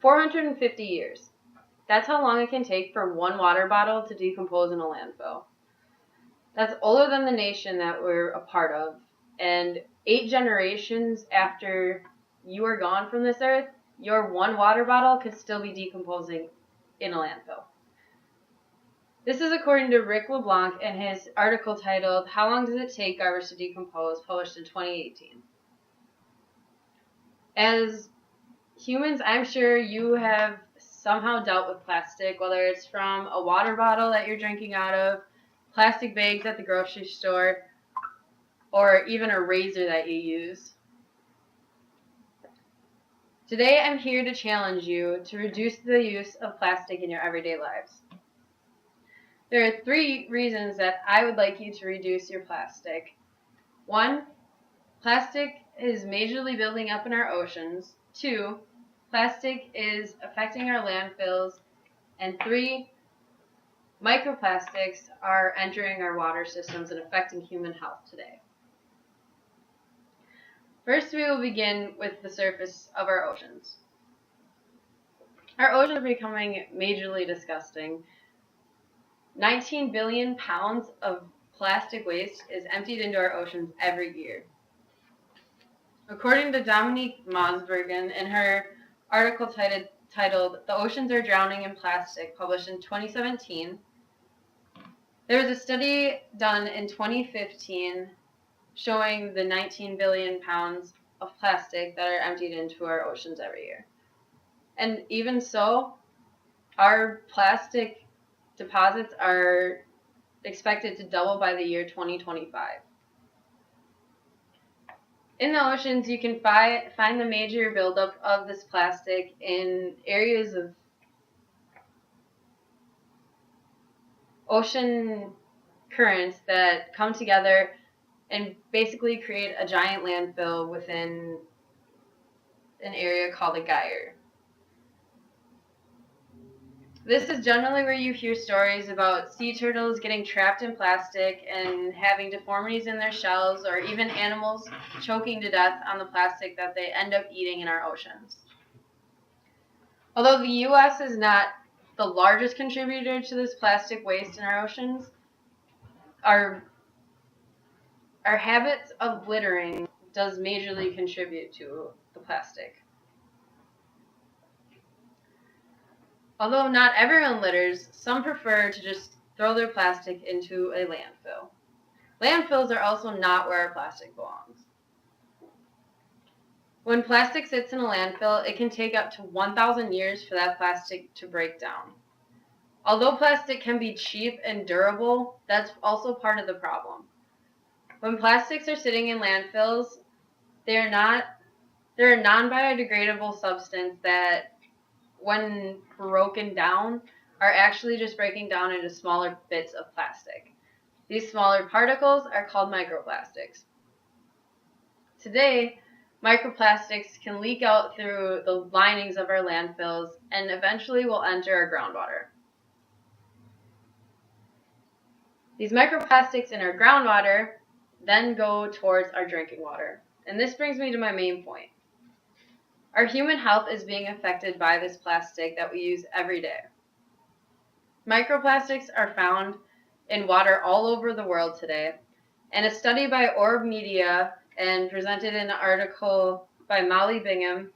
450 years. That's how long it can take for one water bottle to decompose in a landfill. That's older than the nation that we're a part of. And 8 generations after you are gone from this earth, your one water bottle could still be decomposing in a landfill. This is according to Rick LeBlanc in his article titled, How Long Does It Take Garbage to Decompose?, published in 2018. As humans, I'm sure you have somehow dealt with plastic, whether it's from a water bottle that you're drinking out of, plastic bags at the grocery store, or even a razor that you use. Today, I'm here to challenge you to reduce the use of plastic in your everyday lives. There are 3 reasons that I would like you to reduce your plastic. 1, plastic is majorly building up in our oceans. 2, plastic is affecting our landfills. And 3, microplastics are entering our water systems and affecting human health today. First, we will begin with the surface of our oceans. Our oceans are becoming majorly disgusting. 19 billion pounds of plastic waste is emptied into our oceans every year. According to Dominique Mosbergen in her article titled The Oceans Are Drowning in Plastic, published in 2017, there was a study done in 2015 showing the 19 billion pounds of plastic that are emptied into our oceans every year. And even so, our plastic deposits are expected to double by the year 2025. In the oceans, you can find the major buildup of this plastic in areas of ocean currents that come together and basically create a giant landfill within an area called a gyre. This is generally where you hear stories about sea turtles getting trapped in plastic and having deformities in their shells, or even animals choking to death on the plastic that they end up eating in our oceans. Although the U.S. is not the largest contributor to this plastic waste in our oceans, our habits of littering does majorly contribute to the plastic. Although not everyone litters, some prefer to just throw their plastic into a landfill. Landfills are also not where our plastic belongs. When plastic sits in a landfill, it can take up to 1,000 years for that plastic to break down. Although plastic can be cheap and durable, that's also part of the problem. When plastics are sitting in landfills, they're a non-biodegradable substance that, when broken down, are actually just breaking down into smaller bits of plastic. These smaller particles are called microplastics. Today, microplastics can leak out through the linings of our landfills and eventually will enter our groundwater. These microplastics in our groundwater then go towards our drinking water. And this brings me to my main point. Our human health is being affected by this plastic that we use every day. Microplastics are found in water all over the world today, and a study by Orb Media and presented in an article by Molly Bingham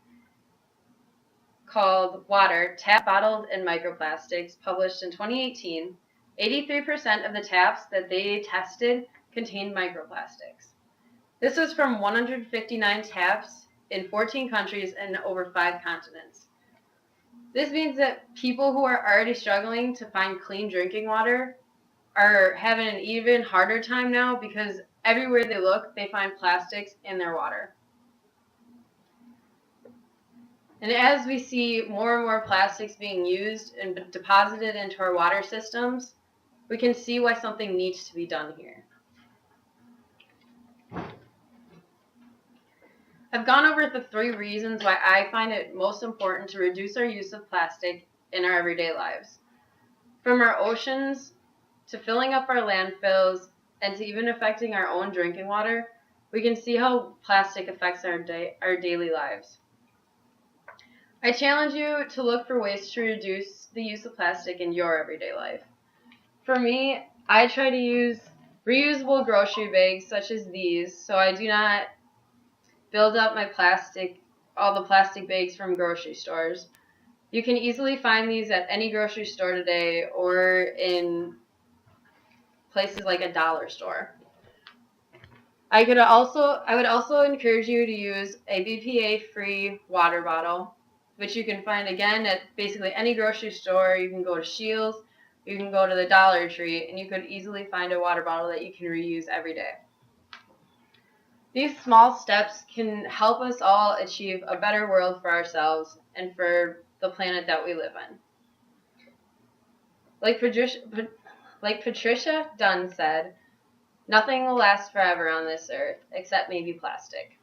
called Water, Tap Bottled in Microplastics, published in 2018, 83% of the taps that they tested contained microplastics. This was from 159 taps in 14 countries and over 5 continents. This means that people who are already struggling to find clean drinking water are having an even harder time now because everywhere they look, they find plastics in their water. And as we see more and more plastics being used and deposited into our water systems, we can see why something needs to be done here. I've gone over the 3 reasons why I find it most important to reduce our use of plastic in our everyday lives. From our oceans, to filling up our landfills, and to even affecting our own drinking water, we can see how plastic affects our daily lives. I challenge you to look for ways to reduce the use of plastic in your everyday life. For me, I try to use reusable grocery bags such as these, so I do not build up all the plastic bags from grocery stores. You can easily find these at any grocery store today or in places like a dollar store. I would also encourage you to use a BPA-free water bottle, which you can find again at basically any grocery store. You can go to Shields, you can go to the Dollar Tree, and you could easily find a water bottle that you can reuse every day. These small steps can help us all achieve a better world for ourselves and for the planet that we live in. Like Patricia Dunn said, nothing will last forever on this earth except maybe plastic.